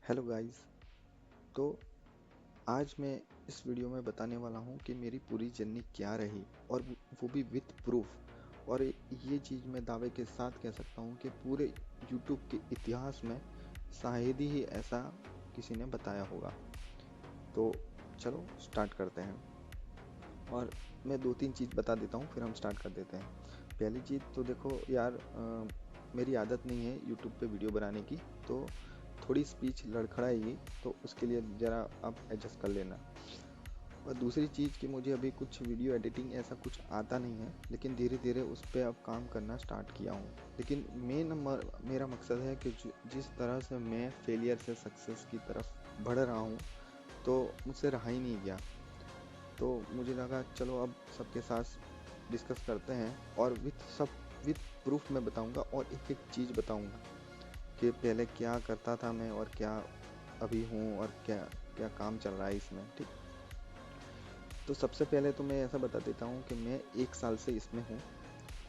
Hello guys. तो आज मैं इस वीडियो में बताने वाला हूँ कि मेरी पूरी जर्नी क्या रही और वो भी विथ प्रूफ। और ये चीज़ मैं दावे के साथ कह सकता हूँ कि पूरे यूट्यूब के इतिहास में शायद ही ऐसा किसी ने बताया होगा। तो चलो स्टार्ट करते हैं। और मैं दो तीन चीज़ बता देता हूँ, फिर हम स्टार्ट कर देते हैं। पहली चीज़ तो देखो यार, मेरी आदत नहीं है यूट्यूब पे वीडियो बनाने की, तो थोड़ी स्पीच लड़खड़ाएगी, तो उसके लिए ज़रा आप एडजस्ट कर लेना। और दूसरी चीज़ कि मुझे अभी कुछ वीडियो एडिटिंग ऐसा कुछ आता नहीं है, लेकिन धीरे धीरे उस पर अब काम करना स्टार्ट किया हूँ। लेकिन मेरा मकसद है कि जिस तरह से मैं फेलियर से सक्सेस की तरफ बढ़ रहा हूँ, तो मुझसे रहा ही नहीं गया। तो मुझे लगा चलो अब सबके साथ डिस्कस करते हैं, और विथ प्रूफ मैं बताऊंगा और एक एक चीज़ बताऊंगा कि पहले क्या करता था मैं और क्या अभी हूँ, और क्या क्या काम चल रहा है इसमें। ठीक। तो सबसे पहले तो मैं ऐसा बता देता हूँ कि मैं 1 साल से इसमें हूँ।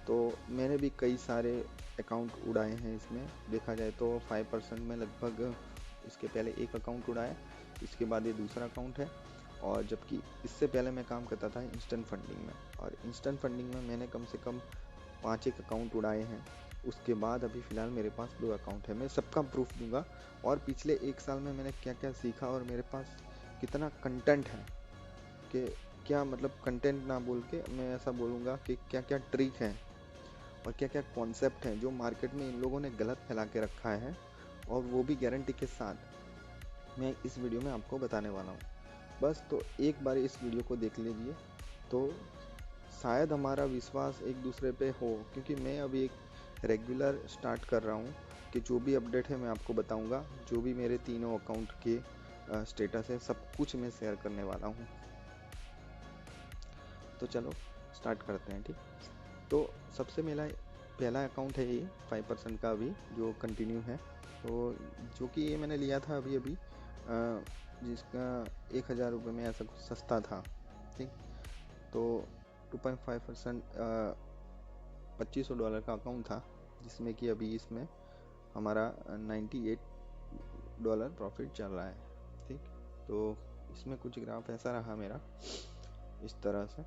तो मैंने भी कई सारे अकाउंट उड़ाए हैं इसमें। देखा जाए तो 5% में लगभग इसके पहले एक अकाउंट उड़ाया, इसके बाद ये दूसरा अकाउंट है। और जबकि इससे पहले मैं काम करता था इंस्टेंट फंडिंग में, और इंस्टेंट फंडिंग में मैंने कम से कम 5 एक अकाउंट उड़ाए हैं। उसके बाद अभी फ़िलहाल मेरे पास 2 अकाउंट है। मैं सबका प्रूफ दूंगा, और पिछले 1 साल में मैंने क्या क्या सीखा और मेरे पास कितना कंटेंट है, कि क्या मतलब कंटेंट ना बोल के मैं ऐसा बोलूँगा कि क्या क्या ट्रिक है और क्या क्या कॉन्सेप्ट हैं जो मार्केट में इन लोगों ने गलत फैला के रखा है, और वो भी गारंटी के साथ मैं इस वीडियो में आपको बताने वाला हूँ। बस तो एक बार इस वीडियो को देख लीजिए, तो शायद हमारा विश्वास एक दूसरे पे हो, क्योंकि मैं अभी एक रेगुलर स्टार्ट कर रहा हूँ कि जो भी अपडेट है मैं आपको बताऊँगा। जो भी मेरे तीनों अकाउंट के स्टेटस है, सब कुछ मैं शेयर करने वाला हूँ। तो चलो स्टार्ट करते हैं। ठीक। तो सबसे मेरा पहला अकाउंट है ये 5% का, अभी जो कंटिन्यू है। तो जो कि ये मैंने लिया था अभी अभी, जिसका 1,000 रुपये में ऐसा कुछ सस्ता था। ठीक। तो 2.5% $2500 का अकाउंट था, जिसमें कि अभी इसमें हमारा $98 प्रॉफिट चल रहा है। ठीक। तो इसमें कुछ ग्राफ ऐसा रहा मेरा, इस तरह से।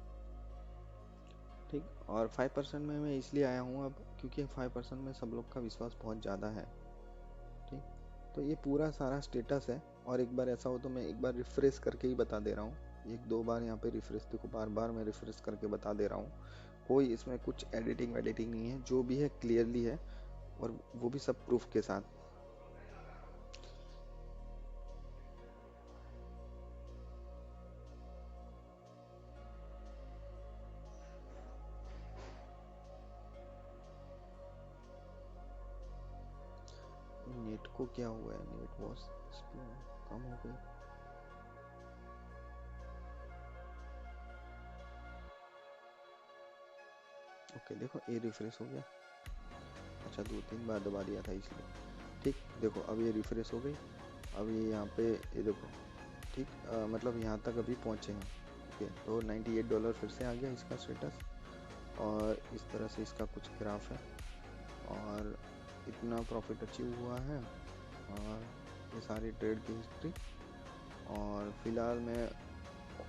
ठीक। और 5% में मैं इसलिए आया हूँ अब, क्योंकि 5% में सब लोग का विश्वास बहुत ज़्यादा है। ठीक। तो ये पूरा सारा स्टेटस है, और एक बार ऐसा हो तो मैं एक बार रिफ्रेश करके ही बता दे रहा हूँ। एक दो बार यहाँ पे रिफ्रेश, देखो बार बार मैं रिफ्रेश करके बता दे रहा हूँ। कोई इसमें कुछ एडिटिंग वेडिटिंग नहीं है, जो भी है क्लियरली है, और वो भी सब प्रूफ के साथ। नेट को क्या हुआ है? नेट बहुत कम हो गई। ओके, देखो ये रिफ्रेश हो गया। अच्छा, 2 3 बार दबा दिया था इसलिए। ठीक। देखो अब ये रिफ्रेश हो गई। अब ये यहाँ पे ये देखो। ठीक। मतलब यहाँ तक अभी पहुँचे हैं। ओके, तो $98 फिर से आ गया इसका स्टेटस, और इस तरह से इसका कुछ ग्राफ है, और इतना प्रॉफिट अचीव हुआ है, और ये सारी ट्रेड की हिस्ट्री। और फिलहाल मैं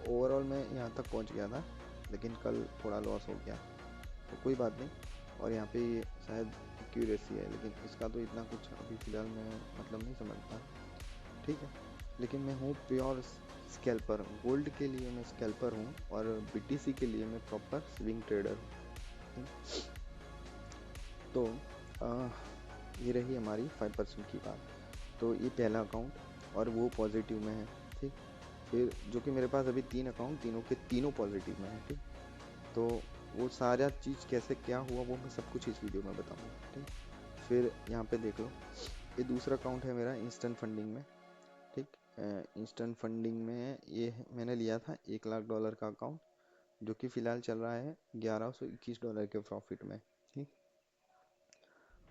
ओवरऑल में यहाँ तक पहुँच गया था, लेकिन कल थोड़ा लॉस हो गया, तो कोई बात नहीं। और यहाँ पे ये शायद एक्यूरेसी है, लेकिन इसका तो इतना कुछ अभी फ़िलहाल मैं मतलब नहीं समझता। ठीक है। लेकिन मैं हूँ प्योर स्कैल्पर। गोल्ड के लिए मैं स्कैल्पर हूँ, और बीटीसी के लिए मैं प्रॉपर स्विंग ट्रेडर हूँ। तो आ, ये रही हमारी 5% की बात। तो ये पहला अकाउंट, और वो पॉजिटिव में है। ठीक। फिर जो कि मेरे पास अभी 3 अकाउंट, तीनों के तीनों पॉजिटिव में है। ठीक। तो वो सारा चीज़ कैसे क्या हुआ वो मैं सब कुछ इस वीडियो में बताऊंगा। ठीक। फिर यहाँ पे देख लो, ये दूसरा अकाउंट है मेरा इंस्टेंट फंडिंग में। ठीक। इंस्टेंट फंडिंग में ये मैंने लिया था $1,00,000 का अकाउंट, जो कि फ़िलहाल चल रहा है $1121 के प्रॉफिट में। ठीक।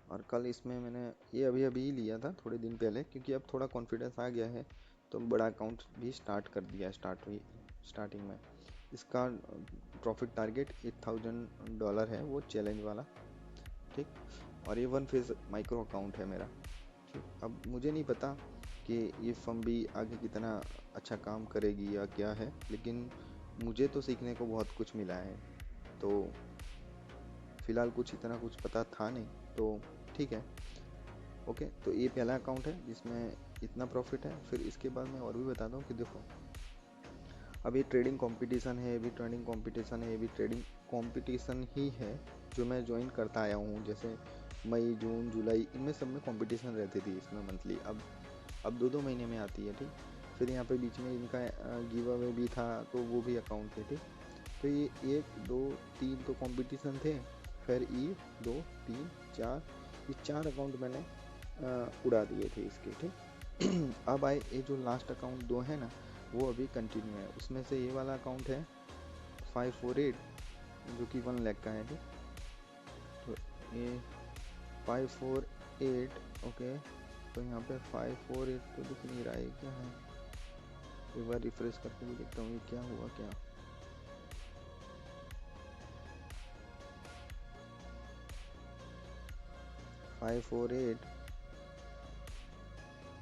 और कल इसमें मैंने ये अभी अभी ही लिया था थोड़े दिन पहले, क्योंकि अब थोड़ा कॉन्फिडेंस आ गया है, तो बड़ा अकाउंट भी स्टार्ट कर दिया स्टार्टिंग में। इसका प्रॉफिट टारगेट $8,000 है, वो चैलेंज वाला। ठीक। और ये वन फेज माइक्रो अकाउंट है मेरा। ठीक। अब मुझे नहीं पता कि ये फर्म भी आगे कितना अच्छा काम करेगी या क्या है, लेकिन मुझे तो सीखने को बहुत कुछ मिला है। तो फिलहाल कुछ इतना कुछ पता था नहीं, तो ठीक है। ओके, तो ये पहला अकाउंट है जिसमें इतना प्रॉफिट है। फिर इसके बाद मैं और भी बताता हूँ कि देखो, अब ये ट्रेडिंग कंपटीशन है, ये भी ट्रेडिंग कंपटीशन है, ये भी ट्रेडिंग कंपटीशन ही है जो मैं ज्वाइन करता आया हूँ। जैसे मई, जून, जुलाई, इनमें सब में कंपटीशन रहती थी इसमें मंथली। अब 2-2 महीने में आती है, ठीक। फिर यहाँ पे बीच में इनका गिव अवे भी था, तो वो भी अकाउंट थे, ठीक। तो ये 1, 2, 3 तो कंपटीशन थे। फिर ये 2, 3, 4, ये 4 अकाउंट मैंने उड़ा दिए थे इसके, ठीक। अब आए ये जो लास्ट अकाउंट 2 है ना, वो अभी कंटिन्यू है। उसमें से ये वाला अकाउंट है 548, जो कि 1 लाख का है, ठीक। तो ये 548, ओके। तो यहाँ पे 548 तो दिख नहीं रहा है, क्या है। एक बार रिफ्रेश करके भी देखता हूँ ये क्या हुआ क्या। Five four eight,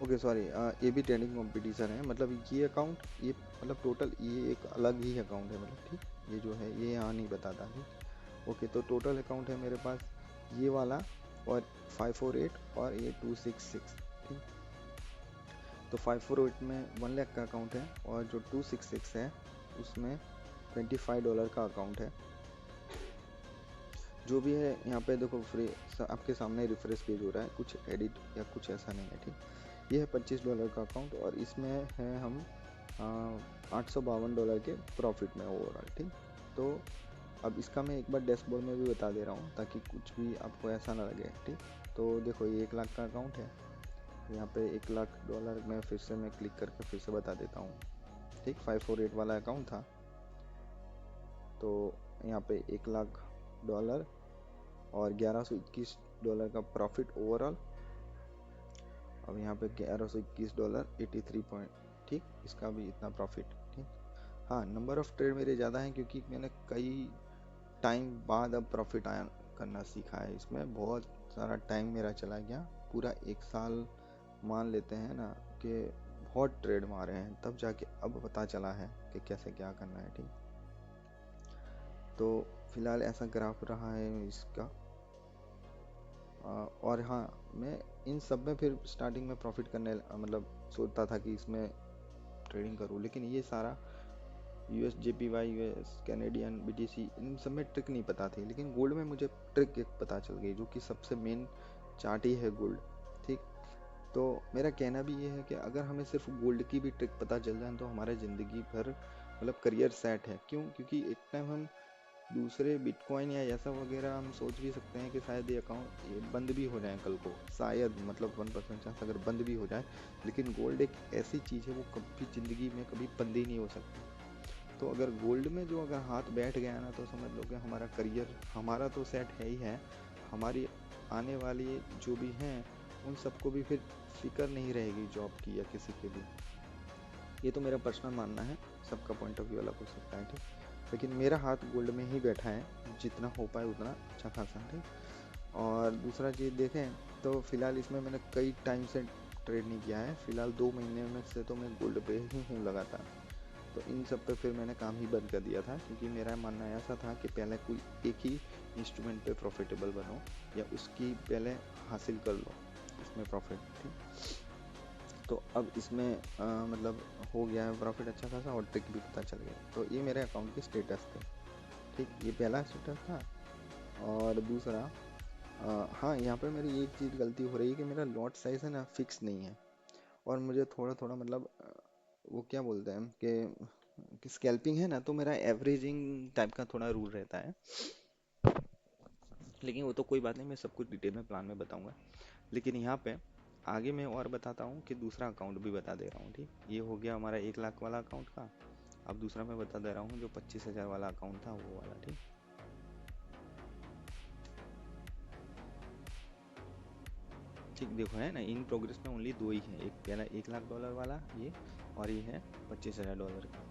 okay sorry, ये भी ट्रेडिंग कंपटीशन है। मतलब ये अकाउंट, ये मतलब टोटल ये एक अलग ही अकाउंट है, मतलब, ठीक। ये जो है ये यहाँ नहीं बताता, ठीक। ओके, तो टोटल अकाउंट है मेरे पास ये वाला और 548 और ये 266, ठीक। तो 548 में 1 लाख का अकाउंट है और जो 266 है उसमें $25 का अकाउंट है। जो भी है यहाँ पे देखो, फ्री आपके सामने रिफ्रेश पेज हो रहा है, कुछ एडिट या कुछ ऐसा नहीं है, ठीक। ये है $25 का अकाउंट और इसमें है हम $852 के प्रॉफिट में ओवरऑल, ठीक। तो अब इसका मैं एक बार डैशबोर्ड में भी बता दे रहा हूँ ताकि कुछ भी आपको ऐसा ना लगे, ठीक। तो देखो ये 1 लाख का अकाउंट है, यहाँ पे $1 लाख में फिर से मैं क्लिक करके फिर से बता देता हूँ, ठीक। 548 वाला अकाउंट था, तो यहाँ पे $1 लाख और $1121 का प्रॉफिट ओवरऑल। अब यहाँ पे $1121 83 पॉइंट, ठीक। इसका भी इतना प्रॉफिट, ठीक। हाँ, नंबर ऑफ ट्रेड मेरे ज़्यादा हैं क्योंकि मैंने कई टाइम बाद अब प्रॉफिट आया करना सीखा है। इसमें बहुत सारा टाइम मेरा चला गया, पूरा 1 साल मान लेते हैं ना, कि बहुत ट्रेड मारे हैं, तब जाके अब पता चला है कि कैसे क्या करना है, ठीक। तो फिलहाल ऐसा ग्राफ रहा है इसका। और हाँ, मैं इन सब में फिर स्टार्टिंग में प्रॉफिट करने मतलब सोचता था कि इसमें ट्रेडिंग करूँ, लेकिन ये सारा US JPY, US Canadian BTC, इन सब में ट्रिक नहीं पता थी। लेकिन गोल्ड में मुझे ट्रिक एक पता चल गई, जो कि सबसे मेन चार्ट ही है गोल्ड, ठीक। तो मेरा कहना भी ये है कि अगर हमें सिर्फ गोल्ड की भी ट्रिक पता चल जाए तो हमारे ज़िंदगी भर मतलब करियर सेट है। क्यों? क्योंकि एक टाइम हम दूसरे बिटकॉइन या ऐसा वगैरह हम सोच भी सकते हैं कि शायद ये अकाउंट ये बंद भी हो जाए कल को, शायद, मतलब 1% चांस अगर बंद भी हो जाए। लेकिन गोल्ड एक ऐसी चीज़ है वो कभी ज़िंदगी में कभी बंद ही नहीं हो सकती। तो अगर गोल्ड में जो अगर हाथ बैठ गया ना, तो समझ लो कि हमारा करियर, हमारा तो सेट है ही है, हमारी आने वाली जो भी हैं उन सबको भी फिर फिक्र नहीं रहेगी जॉब की या किसी के भी। ये तो मेरा पर्सनल मानना है, सबका पॉइंट ऑफ व्यू अलग हो सकता है, ठीक। लेकिन मेरा हाथ गोल्ड में ही बैठा है, जितना हो पाए उतना अच्छा खासा, ठीक। और दूसरा चीज़ देखें तो फिलहाल इसमें मैंने कई टाइम से ट्रेड नहीं किया है। फिलहाल 2 महीने में से तो मैं गोल्ड पे ही हूँ लगातार। तो इन सब पे फिर मैंने काम ही बंद कर दिया था, क्योंकि मेरा मानना ऐसा था कि पहले कोई एक ही इंस्ट्रूमेंट पे प्रॉफिटेबल बनो या उसकी पहले हासिल कर लो इसमें प्रॉफिट, ठीक। तो अब इसमें मतलब हो गया है प्रॉफिट अच्छा खासा और ट्रिक भी पता चल गया। तो ये मेरे अकाउंट की स्टेटस थे, ठीक। ये पहला स्टेटस था। और दूसरा, हाँ, यहाँ पे मेरी एक चीज़ गलती हो रही है कि मेरा लॉट साइज़ है ना फिक्स नहीं है। और मुझे थोड़ा थोड़ा मतलब वो क्या बोलते हैं कि स्कैल्पिंग है ना, तो मेरा एवरेजिंग टाइप का थोड़ा रूल रहता है। लेकिन वो तो कोई बात नहीं, मैं सब कुछ डिटेल में प्लान में बताऊंगा। लेकिन यहाँ पे आगे मैं और बताता हूँ कि दूसरा अकाउंट भी बता दे रहा हूँ, ठीक। ये हो गया हमारा 1 लाख वाला अकाउंट का। अब दूसरा मैं बता दे रहा हूँ जो 25,000 वाला अकाउंट था, वो वाला, ठीक। ठीक, देखो है ना, इन प्रोग्रेस में ओनली 2 ही है, एक पहला $1 लाख वाला ये, और ये है $25,000 का।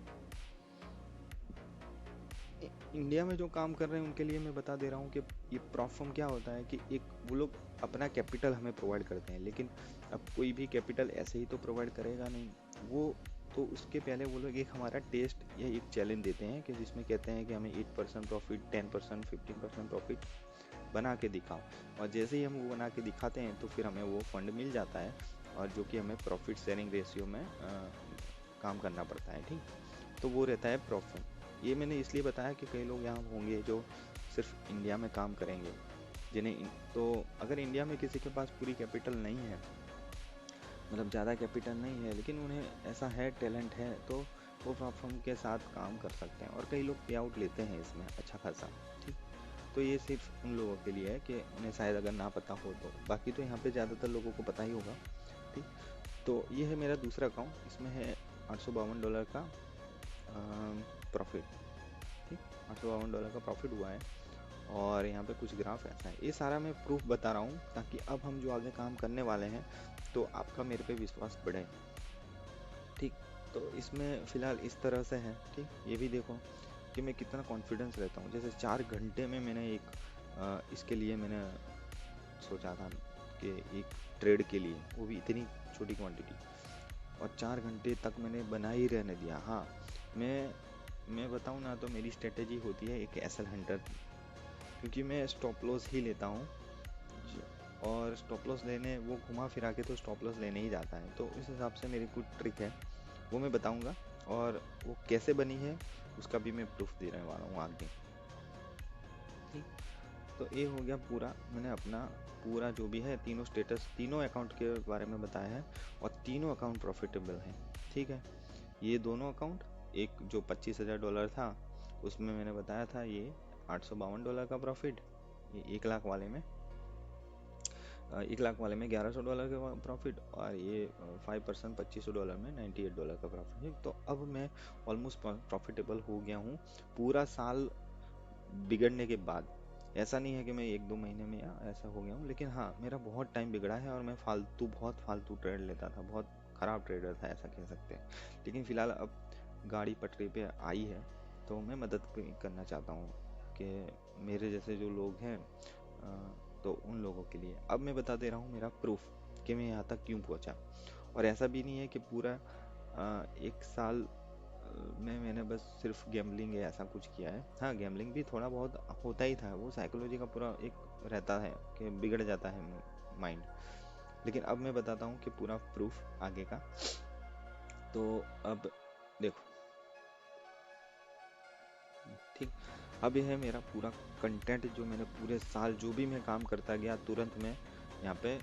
इंडिया में जो काम कर रहे हैं उनके लिए मैं बता दे रहा हूँ कि ये प्रॉप फर्म क्या होता है कि एक वो लोग अपना कैपिटल हमें प्रोवाइड करते हैं, लेकिन अब कोई भी कैपिटल ऐसे ही तो प्रोवाइड करेगा नहीं। वो तो उसके पहले वो लोग एक हमारा टेस्ट या एक चैलेंज देते हैं कि जिसमें कहते हैं कि हमें 8% प्रॉफिट, 10%, 15% प्रॉफिट बना के दिखाओ। और जैसे ही हम वो बना के दिखाते हैं तो फिर हमें वो फंड मिल जाता है, और जो कि हमें प्रॉफिट शेयरिंग रेशियो में काम करना पड़ता है। ठीक, तो वो रहता है प्रॉफिट। ये मैंने इसलिए बताया कि कई लोग यहाँ होंगे जो सिर्फ इंडिया में काम करेंगे, तो अगर इंडिया में किसी के पास पूरी कैपिटल नहीं है, मतलब ज़्यादा कैपिटल नहीं है, लेकिन उन्हें ऐसा है, टैलेंट है, तो वो प्लेटफॉर्म के साथ काम कर सकते हैं। और कई लोग पे आउट लेते हैं इसमें अच्छा खासा। ठीक, तो ये सिर्फ उन लोगों के लिए है कि उन्हें शायद अगर ना पता हो तो, बाकी तो यहाँ पे ज़्यादातर लोगों को पता ही होगा। ठीक, तो ये है मेरा दूसरा अकाउंट, इसमें है $852 का प्रॉफिट। ठीक, $852 का प्रॉफिट हुआ है। और यहाँ पे कुछ ग्राफ ऐसा है, ये सारा मैं प्रूफ बता रहा हूँ ताकि अब हम जो आगे काम करने वाले हैं तो आपका मेरे पे विश्वास बढ़े। ठीक, तो इसमें फ़िलहाल इस तरह से है। ठीक, ये भी देखो कि मैं कितना कॉन्फिडेंस रहता हूँ। जैसे 4 घंटे में मैंने इसके लिए मैंने सोचा था कि एक ट्रेड के लिए, वो भी इतनी छोटी क्वांटिटी, और 4 घंटे तक मैंने बना ही रहने दिया। हाँ, मैं बताऊँ ना तो मेरी स्ट्रेटेजी होती है एक एसएल हंटर, क्योंकि मैं स्टॉप लॉस ही लेता हूँ। और स्टॉप लॉस लेने वो घुमा फिरा के तो स्टॉप लॉस लेने ही जाता है। तो इस हिसाब से मेरी कुछ ट्रिक है, वो मैं बताऊंगा, और वो कैसे बनी है उसका भी मैं प्रूफ देने वाला हूँ आगे। ठीक, तो ये हो गया पूरा, मैंने अपना पूरा जो भी है तीनों स्टेटस, तीनों अकाउंट के बारे में बताया है, और तीनों अकाउंट प्रॉफिटेबल हैं। ठीक है, ये दोनों अकाउंट, एक जो $25,000 था उसमें मैंने बताया था ये $852 का प्रॉफिट, ये 1 लाख वाले में 1 लाख वाले में $1100 का प्रॉफिट, और ये 5% $2500 में $98 का प्रॉफिट। तो अब मैं ऑलमोस्ट प्रॉफिटेबल हो गया हूँ पूरा साल बिगड़ने के बाद। ऐसा नहीं है कि मैं 1-2 महीने में या ऐसा हो गया हूँ, लेकिन हाँ मेरा बहुत टाइम बिगड़ा है, और मैं बहुत फालतू ट्रेड लेता था, बहुत ख़राब ट्रेडर था ऐसा कह सकते हैं। लेकिन फ़िलहाल अब गाड़ी पटरी पे आई है, तो मैं मदद करना चाहता हूँ कि मेरे जैसे जो लोग हैं, तो उन लोगों के लिए अब मैं बता दे रहा हूँ मेरा प्रूफ कि मैं यहाँ तक क्यों पहुँचा। और ऐसा भी नहीं है कि पूरा 1 साल में मैंने बस सिर्फ गैम्बलिंग या ऐसा कुछ किया है। हाँ, गैम्बलिंग भी थोड़ा बहुत होता ही था, वो साइकोलॉजी का पूरा एक रहता है कि बिगड़ जाता है माइंड। लेकिन अब मैं बताता हूँ कि पूरा प्रूफ आगे का। तो अब देखो, ठीक, अब यह है मेरा पूरा कंटेंट, जो मैंने पूरे साल जो भी मैं काम करता गया तुरंत मैं यहाँ पे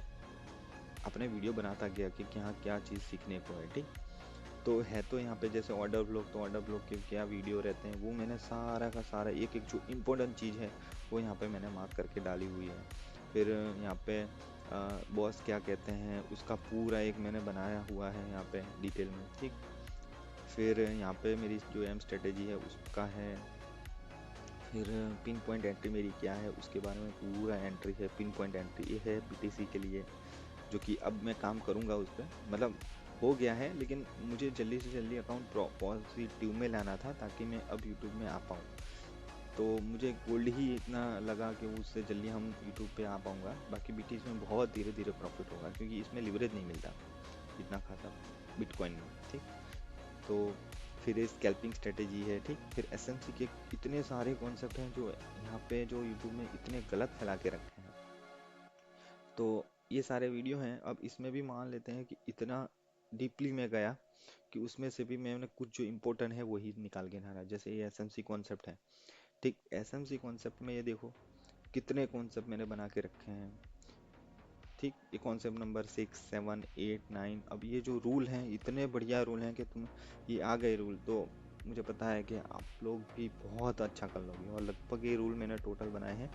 अपने वीडियो बनाता गया कि यहाँ क्या चीज़ सीखने को है। ठीक, तो है तो यहाँ पे जैसे ऑर्डर ब्लॉक, तो ऑर्डर ब्लॉक के क्या वीडियो रहते हैं वो मैंने सारा का सारा एक एक जो इम्पोर्टेंट चीज़ है वो यहाँ पे मैंने मार्क करके डाली हुई है। फिर यहाँ पे बॉस क्या कहते हैं उसका पूरा एक मैंने बनाया हुआ है यहाँ पे डिटेल में। ठीक, फिर यहाँ पे मेरी जो एम स्ट्रेटेजी है उसका है, फिर पिन पॉइंट एंट्री मेरी क्या है उसके बारे में पूरा एंट्री है। पिन पॉइंट एंट्री ये है बीटीसी के लिए, जो कि अब मैं काम करूँगा उस पर, मतलब हो गया है, लेकिन मुझे जल्दी से जल्दी अकाउंट पॉजिटिव में लाना था ताकि मैं अब यूट्यूब में आ पाऊँ। तो मुझे गोल्ड ही इतना लगा कि उससे जल्दी हम यूट्यूब पे आ पाऊँगा, बाकी बीटीसी में बहुत धीरे धीरे प्रॉफिट होगा क्योंकि इसमें लिवरेज नहीं मिलता इतना खासा बिटकॉइन में। ठीक, तो फिर स्कैल्पिंग स्ट्रेटेजी है। ठीक, फिर एसएमसी के इतने सारे कॉन्सेप्ट हैं जो यहाँ पे जो यूट्यूब में इतने गलत फैला के रखे हैं। तो ये सारे वीडियो हैं, अब इसमें भी मान लेते हैं कि इतना डीपली में गया कि उसमें से भी मैंने कुछ जो इम्पोर्टेंट है वही निकाल के ना रहा। जैसे ये एसएमसी कॉन्सेप्ट है। ठीक, एसएमसी कॉन्सेप्ट में ये देखो कितने कॉन्सेप्ट मैंने बना के रखे हैं। ठीक, ये कॉन्सेप्ट नंबर 6, 7, 8, 9। अब ये जो रूल हैं इतने बढ़िया रूल हैं कि तुम, ये आ गए रूल तो मुझे पता है कि आप लोग भी बहुत अच्छा कर लोगे। और लगभग ये रूल मैंने टोटल बनाए हैं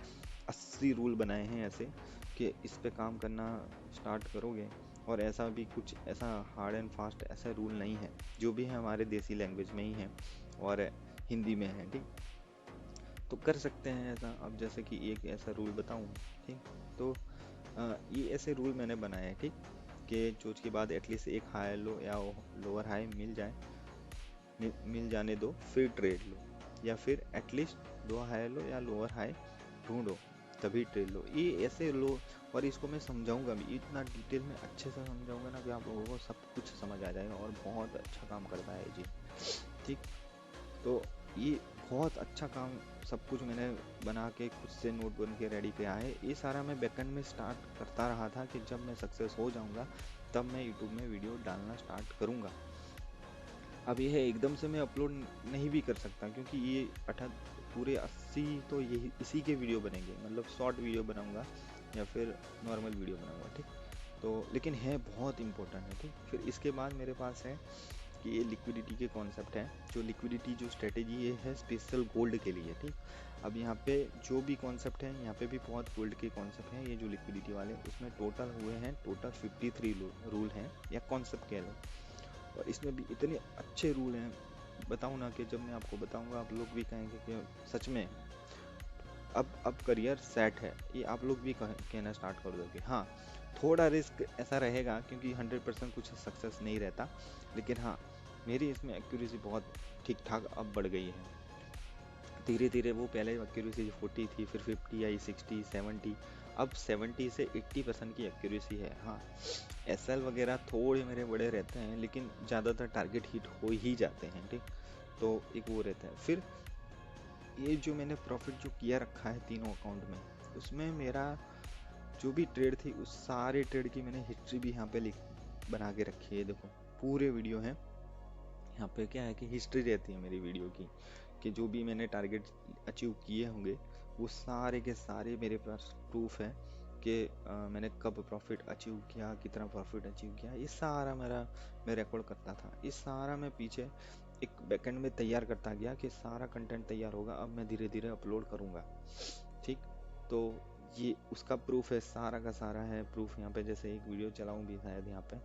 80 रूल बनाए हैं ऐसे कि इस पे काम करना स्टार्ट करोगे। और ऐसा भी कुछ ऐसा हार्ड एंड फास्ट ऐसा रूल नहीं है, जो भी है हमारे देसी लैंग्वेज में ही है और हिंदी में है। ठीक, तो कर सकते हैं ऐसा। अब जैसे कि एक ऐसा रूल बताऊं। ठीक, तो ये ऐसे रूल मैंने बनाए हैं। ठीक, कि चोच के बाद एटलीस्ट एक हाई लो या लोअर हाई मिल जाए, मिल जाने दो फिर ट्रेड लो, या फिर एटलीस्ट 2 हाई लो या लोअर हाई ढूंढो तभी ट्रेड लो। ये ऐसे लो और इसको मैं समझाऊंगा भी, इतना डिटेल में अच्छे से समझाऊंगा ना कि आप लोगों को सब कुछ समझ आ जाएगा, और बहुत अच्छा काम करता है जी। ठीक। तो ये बहुत अच्छा काम, सब कुछ मैंने बना के खुद से नोट बन के रेडी किया है। ये सारा मैं बैकएंड में स्टार्ट करता रहा था कि जब मैं सक्सेस हो जाऊंगा तब मैं यूट्यूब में वीडियो डालना स्टार्ट करूंगा। अब ये है एकदम से मैं अपलोड नहीं भी कर सकता, क्योंकि ये पूरे 80 तो यही इसी के वीडियो बनेंगे, मतलब शॉर्ट वीडियो बनाऊंगा या फिर नॉर्मल वीडियो बनाऊंगा। ठीक। तो लेकिन है बहुत इंपॉर्टेंट है। ठीक। फिर इसके बाद मेरे पास है कि ये लिक्विडिटी के कॉन्सेप्ट है। जो लिक्विडिटी जो स्ट्रेटेजी ये है स्पेशल गोल्ड के लिए। ठीक। अब यहाँ पे जो भी कॉन्सेप्ट है, यहाँ पे भी बहुत गोल्ड के कॉन्सेप्ट हैं। ये जो लिक्विडिटी वाले उसमें टोटल हुए हैं, टोटल 53 रूल हैं या कॉन्सेप्ट कह लो। और इसमें भी इतने अच्छे रूल हैं, बताऊँ ना कि जब मैं आपको बताऊँगा आप लोग भी कहेंगे कि सच में अब करियर सेट है। ये आप लोग भी कहना स्टार्ट कर दोगे। हाँ, थोड़ा रिस्क ऐसा रहेगा क्योंकि 100% कुछ सक्सेस नहीं रहता, लेकिन हाँ मेरी इसमें एक्यूरेसी बहुत ठीक ठाक अब बढ़ गई है। धीरे धीरे वो पहले एक्यूरेसी 40 थी, फिर 50 आई, 60, 70, अब 70 से 80% की एक्यूरेसी है। हाँ, एसएल वगैरह थोड़े मेरे बड़े रहते हैं, लेकिन ज़्यादातर टारगेट हिट हो ही जाते हैं। ठीक। तो एक वो रहता है। फिर ये जो मैंने प्रॉफिट जो किया रखा है तीनों अकाउंट में, उसमें मेरा जो भी ट्रेड थी उस सारे ट्रेड की मैंने हिस्ट्री भी यहाँ पे लिख बना के रखी है। देखो पूरे वीडियो है यहाँ पे। क्या है कि हिस्ट्री रहती है मेरी वीडियो की, कि जो भी मैंने टारगेट अचीव किए होंगे वो सारे के सारे मेरे पास प्रूफ है कि मैंने कब प्रॉफिट अचीव किया, कितना प्रॉफिट अचीव किया। ये सारा मैं रिकॉर्ड करता था। ये सारा मैं पीछे एक बैकएंड में तैयार करता गया कि सारा कंटेंट तैयार होगा, अब मैं धीरे धीरे अपलोड करूँगा। ठीक। तो ये उसका प्रूफ है, सारा का सारा है प्रूफ यहाँ पे। जैसे एक वीडियो चलाऊँ भी शायद यहाँ पे,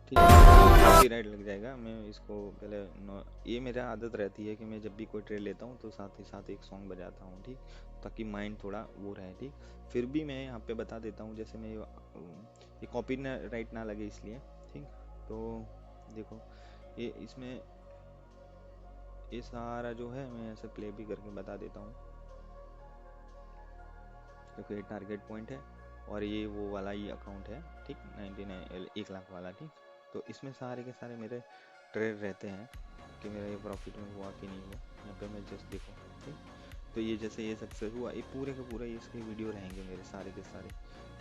ठीक है, कॉपीराइट लग जाएगा। मैं इसको पहले ये मेरा आदत रहती है कि मैं जब भी कोई ट्रेड लेता हूँ तो साथ ही साथ एक सॉन्ग बजाता हूँ। ठीक। ताकि माइंड थोड़ा वो रहे। ठीक। फिर भी मैं यहाँ पे बता देता हूँ, जैसे मैं ये कॉपी राइट ना लगे इसलिए। ठीक। तो देखो ये इसमें ये सारा जो है मैं ऐसे प्ले भी करके बता देता हूँ। देखो ये टारगेट पॉइंट है और ये वो वाला ये अकाउंट है। ठीक। 99 1 लाख वाला। ठीक। तो इसमें सारे के सारे मेरे ट्रेड रहते हैं कि मेरा ये प्रॉफिट में हुआ कि नहीं हुआ। यहाँ पे मैं जस्ट देखो। ठीक। तो ये जैसे ये सक्सेस हुआ, ये पूरे के पूरे इसके वीडियो रहेंगे मेरे सारे के सारे।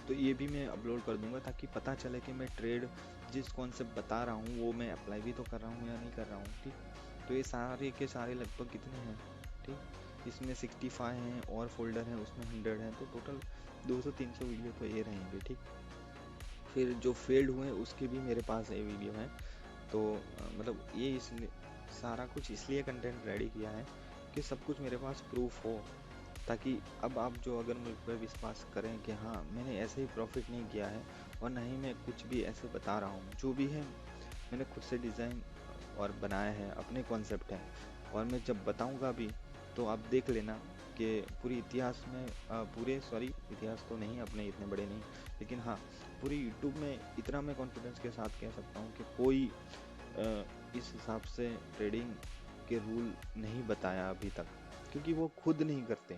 तो ये भी मैं अपलोड कर दूंगा ताकि पता चले कि मैं ट्रेड जिस कॉन्सेप्ट बता रहा हूँ वो मैं अप्लाई भी तो कर रहा हूँ या नहीं कर रहा हूँ। ठीक। तो ये सारे के सारे लगभग कितने हैं, ठीक, इसमें 65 हैं और फोल्डर हैं उसमें 100 हैं, तो टोटल 200-300 वीडियो तो ये रहेंगे। ठीक। फिर जो फेल्ड हुए हैं उसके भी मेरे पास ये वीडियो हैं। तो मतलब ये इसलिए सारा कुछ इसलिए कंटेंट रेडी किया है कि सब कुछ मेरे पास प्रूफ हो, ताकि अब आप जो अगर मुझ पर विश्वास करें कि हाँ मैंने ऐसे ही प्रॉफिट नहीं किया है और ना ही मैं कुछ भी ऐसे बता रहा हूँ, जो भी है मैंने खुद से डिज़ाइन और बनाया है, अपने कॉन्सेप्ट हैं, और मैं जब बताऊँगा भी तो आप देख लेना कि पूरी इतिहास में इतिहास तो नहीं, अपने इतने बड़े नहीं, लेकिन हाँ पूरी यूट्यूब में इतना मैं कॉन्फिडेंस के साथ कह सकता हूँ कि कोई इस हिसाब से ट्रेडिंग के रूल नहीं बताया अभी तक, क्योंकि वो खुद नहीं करते।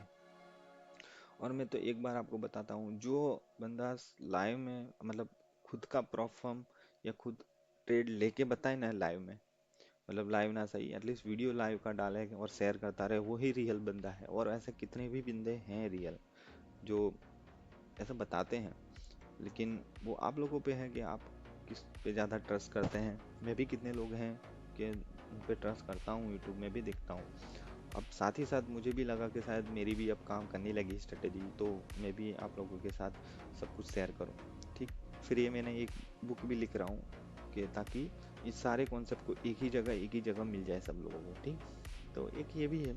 और मैं तो एक बार आपको बताता हूँ, जो बंदा लाइव में मतलब खुद का परफॉर्म या खुद ट्रेड लेके बताए ना लाइव में, मतलब लाइव ना सही एटलीस्ट वीडियो लाइव का डाले और शेयर करता रहे, वो ही रियल बंदा है। और ऐसे कितने भी बंदे हैं रियल जो ऐसा बताते हैं, लेकिन वो आप लोगों पे है कि आप किस पे ज़्यादा ट्रस्ट करते हैं। मैं भी कितने लोग हैं कि उन पे ट्रस्ट करता हूँ, यूट्यूब में भी देखता हूँ। अब साथ ही साथ मुझे भी लगा कि शायद मेरी भी अब काम करने लगी स्ट्रेटेजी, तो मैं भी आप लोगों के साथ सब कुछ शेयर करूं। ठीक। फिर ये मैंने एक बुक भी लिख रहा हूँ कि ताकि इस सारे कॉन्सेप्ट को एक ही जगह मिल जाए सब लोगों को। ठीक। तो एक ये भी है।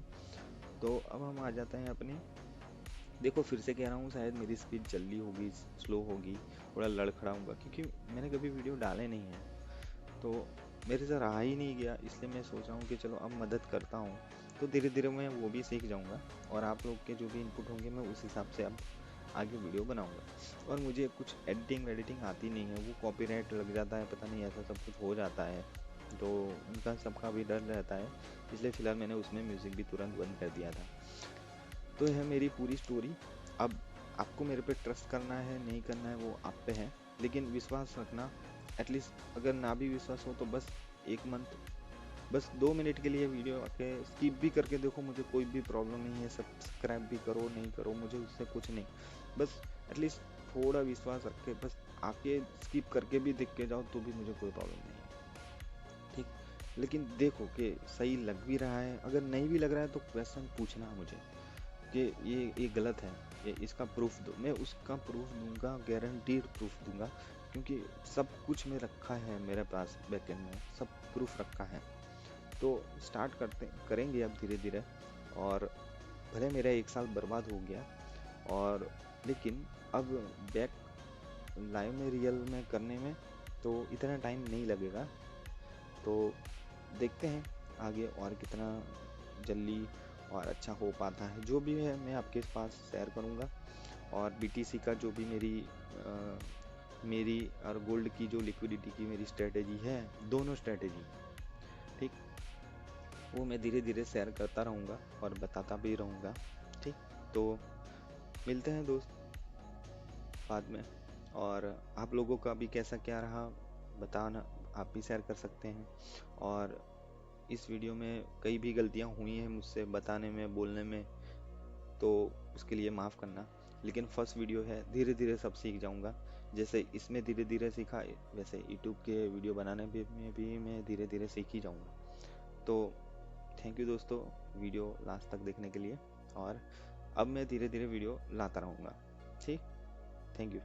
तो अब हम आ जाते हैं अपनी, देखो फिर से कह रहा हूँ शायद मेरी स्पीड जल्दी होगी, स्लो होगी, थोड़ा लड़खड़ाऊंगा क्योंकि मैंने कभी वीडियो डाले नहीं है, तो मेरे से रहा ही नहीं गया, इसलिए मैं सोच रहा हूँ कि चलो अब मदद करता हूँ। तो धीरे धीरे मैं वो भी सीख जाऊँगा और आप लोग के जो भी इनपुट होंगे मैं उस हिसाब से अब आगे वीडियो बनाऊँगा। और मुझे कुछ एडिटिंग आती नहीं है, वो कॉपीराइट लग जाता है, पता नहीं ऐसा सब कुछ हो जाता है, तो उनका सबका भी डर रहता है, इसलिए फ़िलहाल मैंने उसमें म्यूज़िक भी तुरंत बंद कर दिया था। तो यह मेरी पूरी स्टोरी। अब आपको मेरे पे ट्रस्ट करना है नहीं करना है वो आप पे है, लेकिन विश्वास रखना। एटलीस्ट अगर ना भी विश्वास हो तो बस 1 मंथ, बस 2 मिनट के लिए वीडियो आके स्किप भी करके देखो, मुझे कोई भी प्रॉब्लम नहीं है। सब्सक्राइब भी करो नहीं करो मुझे उससे कुछ नहीं, बस एटलीस्ट थोड़ा विश्वास रख के बस आके स्किप करके भी देख के जाओ तो भी मुझे कोई प्रॉब्लम नहीं है, ठीक। लेकिन देखो कि सही लग भी रहा है, अगर नहीं भी लग रहा है तो क्वेश्चन पूछना मुझे कि ये गलत है, ये इसका प्रूफ दो, मैं उसका प्रूफ दूंगा, गारंटीड प्रूफ दूंगा, क्योंकि सब कुछ में रखा है मेरे पास, बैकएंड में सब प्रूफ रखा है। तो स्टार्ट करते करेंगे अब धीरे धीरे। और भले मेरा 1 साल बर्बाद हो गया, और लेकिन अब बैक लाइव में रियल में करने में तो इतना टाइम नहीं लगेगा। तो देखते हैं आगे और कितना जल्दी और अच्छा हो पाता है। जो भी है मैं आपके पास शेयर करूँगा। और बीटीसी का जो भी मेरी और गोल्ड की जो लिक्विडिटी की मेरी स्ट्रेटेजी है, दोनों स्ट्रेटेजी, ठीक, वो मैं धीरे धीरे शेयर करता रहूँगा और बताता भी रहूँगा, ठीक। तो मिलते हैं दोस्त बाद में। और आप लोगों का भी कैसा क्या रहा बताना, आप भी शेयर कर सकते हैं। और इस वीडियो में कई भी गलतियां हुई हैं मुझसे बताने में बोलने में, तो उसके लिए माफ़ करना। लेकिन फर्स्ट वीडियो है, धीरे धीरे सब सीख जाऊंगा। जैसे इसमें धीरे धीरे सीखा, वैसे यूट्यूब के वीडियो बनाने में भी मैं धीरे धीरे सीख ही जाऊंगा। तो थैंक यू दोस्तों वीडियो लास्ट तक देखने के लिए। और अब मैं धीरे धीरे वीडियो लाता रहूँगा, ठीक। Thank you.